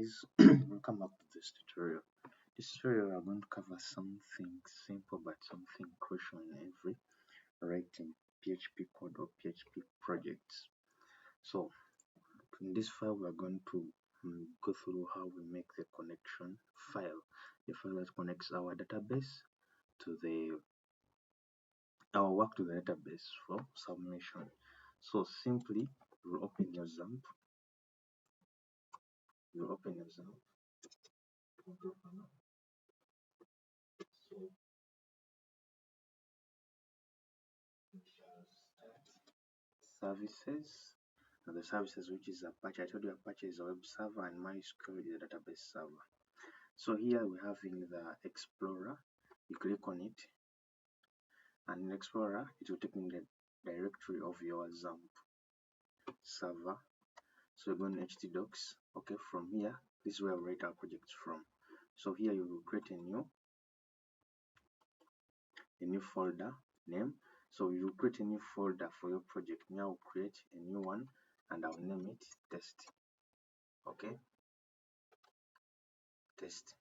guys, welcome back to this tutorial. This tutorial we are going to cover something simple but something crucial in every writing PHP code or PHP projects. So in this file we are going to go through how we make the connection file, the file that connects our database to our work to the database for submission. So simply you open your XAMPP, so services, and the services which is Apache. I told you Apache is a web server and MySQL is a database server. So here we have in the Explorer, you click on it, and in Explorer it will take in the directory of your XAMPP server. So you go in htdocs. Okay, from here this is where we write our projects from. So here you will create a new folder name. So you will create a new folder for your project. Now I'll create a new one and I'll name it test. Okay, test.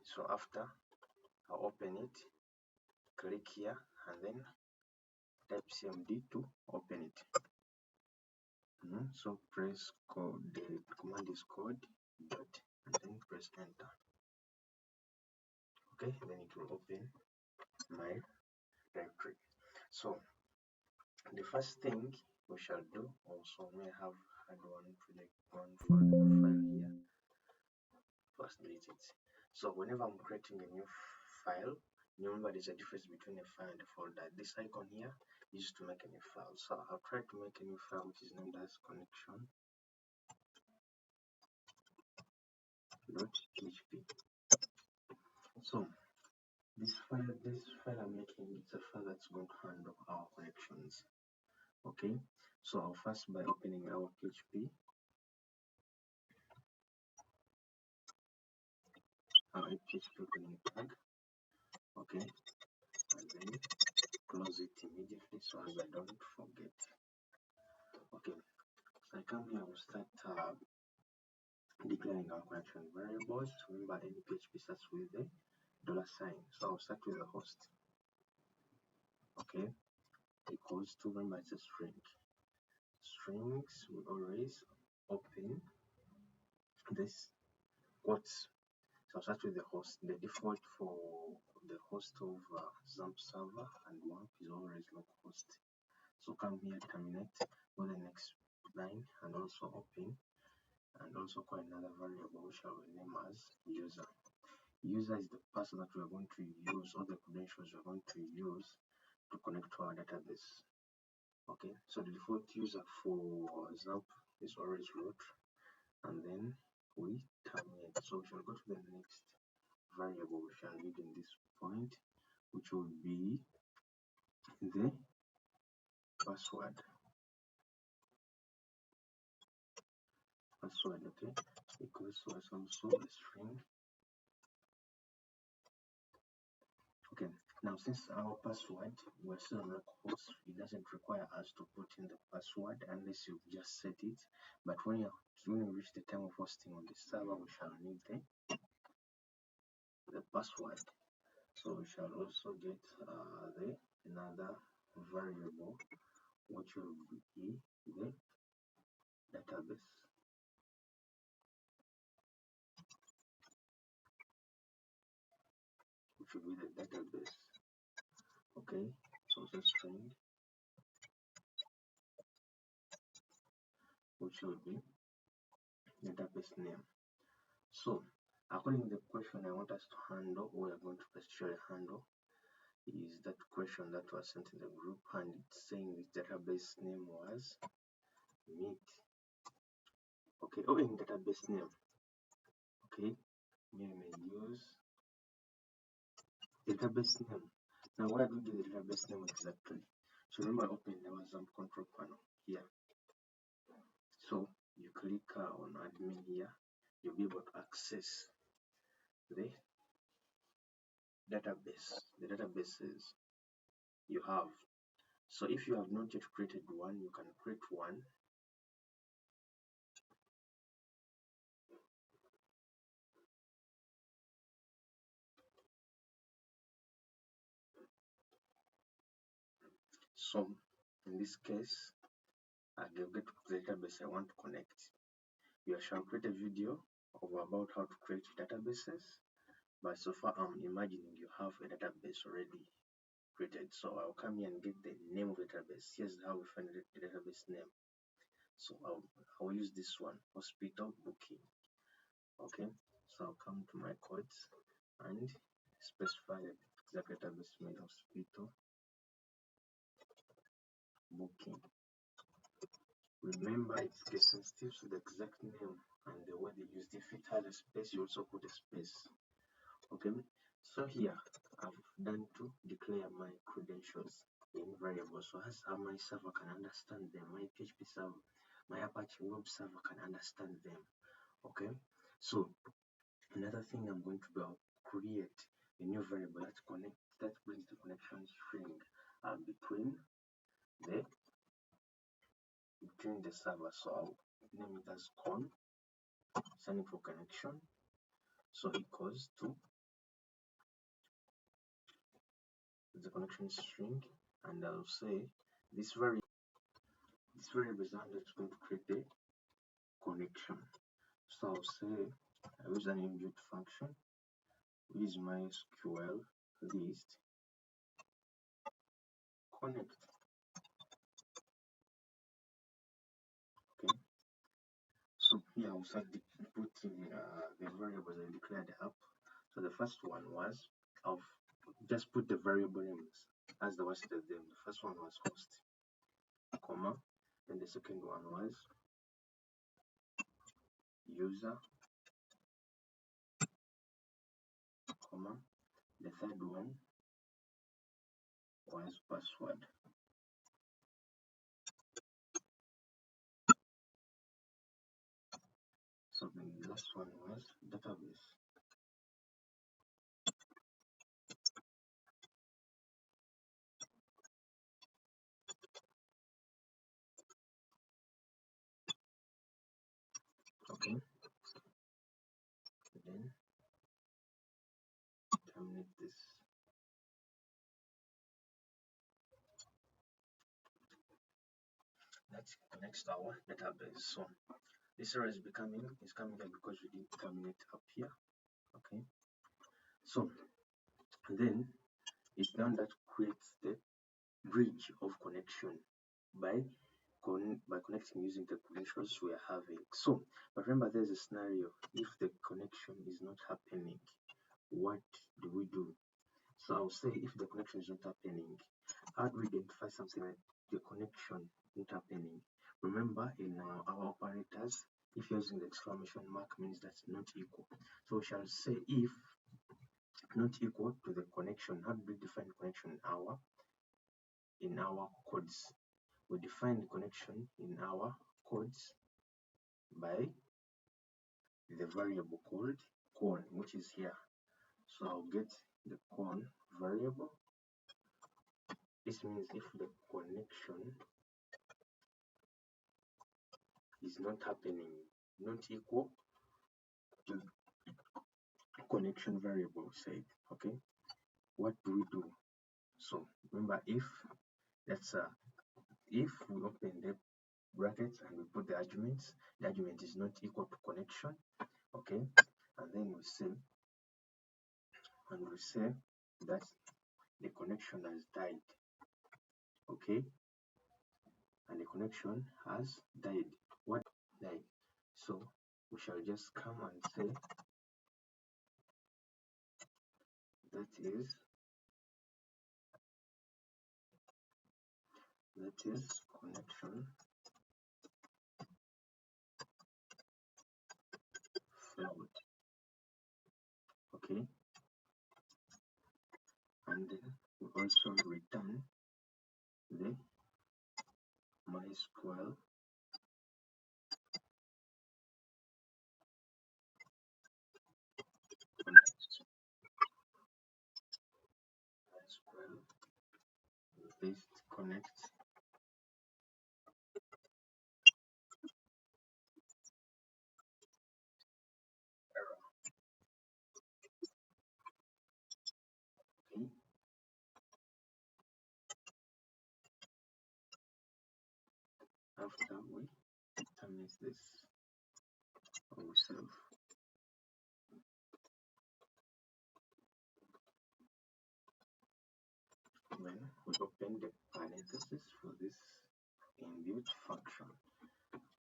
So after I'll open it, click here and then type cmd to open it. So press code, the command is code dot and then press enter. Okay, then it will open my directory. So the first thing we shall do, also may have had one project, one folder file here. First delete it. So whenever I'm creating a new file, remember there's a difference between a file and a folder. This icon here is to make a new file. So I'll try to make a new file which is named as connection.php. So this file I'm making, it's a file that's going to handle our connections. Okay, so I'll first by opening our PHP, our PHP opening tag. Okay, and then close it immediately so as I don't forget. Okay, so I come here, I will start declaring our connection variables. Remember, any PHP starts with a $sign. So I'll start with the host. Okay, equals to, remember it's a string. Strings we always open this quotes. So I'll start with the host. The default for the host of XAMPP server and WAMP is always localhost. So come here, terminate, go the next line and also open, and also call another variable which I will name as user. User is the person that we are going to use, or the credentials we are going to use to connect to our database. Okay, so the default user for XAMPP is always root, and then we terminate. So we shall go to the next variable we shall need in this point, which will be the password. Okay, equals to also a string. Okay, now since our password, we're still on localhost, it doesn't require us to put in the password unless you've just set it. But when we reach the time of hosting on the server, we shall need the password. So we shall also get another variable which will be the database. Which will be the database. Okay, so the string which will be database name. So according to the question I want us to handle, we are going to specially handle is that question that was sent in the group, and it's saying the database name was meet. Okay, in database name. Okay, we may use database name. Now what do we do the database name exactly? So remember, open our XAMPP control panel here. So you click on admin here, you'll be able to access the databases you have. So if you have not yet created one, you can create one. So in this case, I will get to the database I want to connect. You shall create a video about how to create databases, but so far I'm imagining you have a database already created. So I'll come here and get the name of the database. Here's how we find the database name. So I'll use this one, hospital booking. Okay, so I'll come to my codes and specify the exact database name, hospital booking. Remember, it's case sensitive, so the exact name and the way they used. If it has a space, you also put a space. Okay, so here I've done to declare my credentials in variables. So as my server can understand them, my PHP server, my Apache web server can understand them. Okay, so another thing I'm going to do, I'll create a new variable that brings the connection string between the server. So I'll name it as con signing for connection. So equals to the connection string, and I'll say this variable is going to create the connection. So I'll say I use an inbuilt function with MySQL list connect. Okay, so here I'll start putting the variables I declared up. So the first one was I've just put the variable names as the rest of them. The first one was host, comma, then the second one was user, comma, the third one was password. So the last one was database. Okay, then terminate this. Let's connect our database. So this error is coming here because we didn't terminate up here. Okay, so then it's done that creates the bridge of connection by connecting using the credentials we are having. So, but remember, there's a scenario. If the connection is not happening, what do? So I'll say if the connection is not happening, how do we identify something like the connection not happening? Remember, in our operators, if you're using the exclamation mark, means that's not equal. So we shall say if not equal to the connection. How do we define connection in our codes? We define the connection in our codes by the variable called con, which is here. So I'll get the con variable. This means if the connection is not happening, not equal to connection variable said. Okay, what do we do? So remember, if if we open the brackets and we put the argument is not equal to connection. Okay, and then we say that the connection has died. Okay, and the connection has died. What died? So we shall just come and say that is connection failed. Okay, and then we also return the MySQL list connect error. Okay, after we terminate this, or we save. Then we open the parenthesis for this inbuilt function.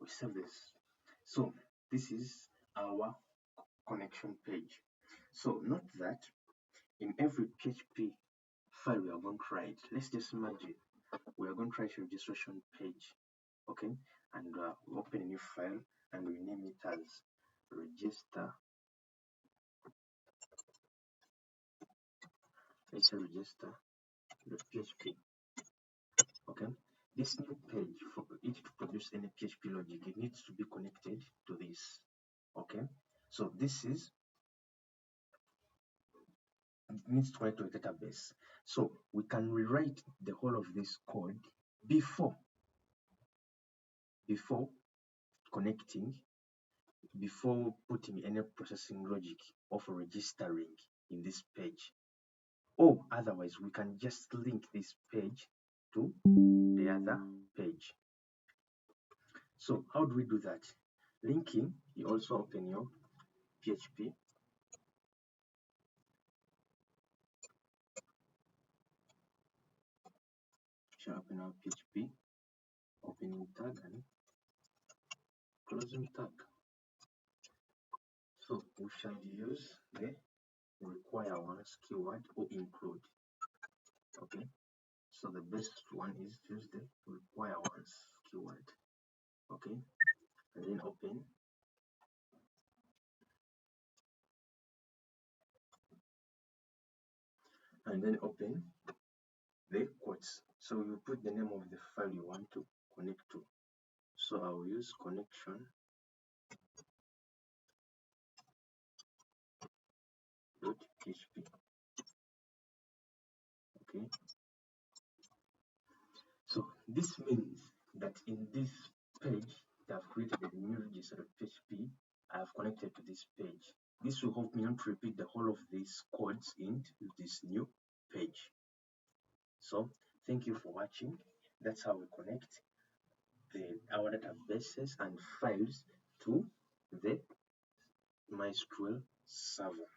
We save this. So this is our connection page. So note that in every PHP file we are going to write, let's just imagine we are going to write a registration page, okay? And we open a new file and we name it as register. Let's say register.php. Okay, this new page, for it to produce any PHP logic, it needs to be connected to this. Okay, so this is, it needs to connect to a database. So we can rewrite the whole of this code before connecting, before putting any processing logic of registering in this page. Or otherwise, we can just link this page to the other page. So how do we do that? Linking, you also open your PHP. Shall open our PHP, opening tag and closing tag. So we shall use the require once keyword or include. Okay, so the best one is to use the require once keyword. Okay, and then open. And then open the quotes. So you put the name of the file you want to connect to. So I will use connection.php. Okay. So this means that in this page that I've created a new register of PHP, I have connected to this page. This will help me not to repeat the whole of these codes in this new page. So thank you for watching. That's how we connect our databases and files to the MySQL server.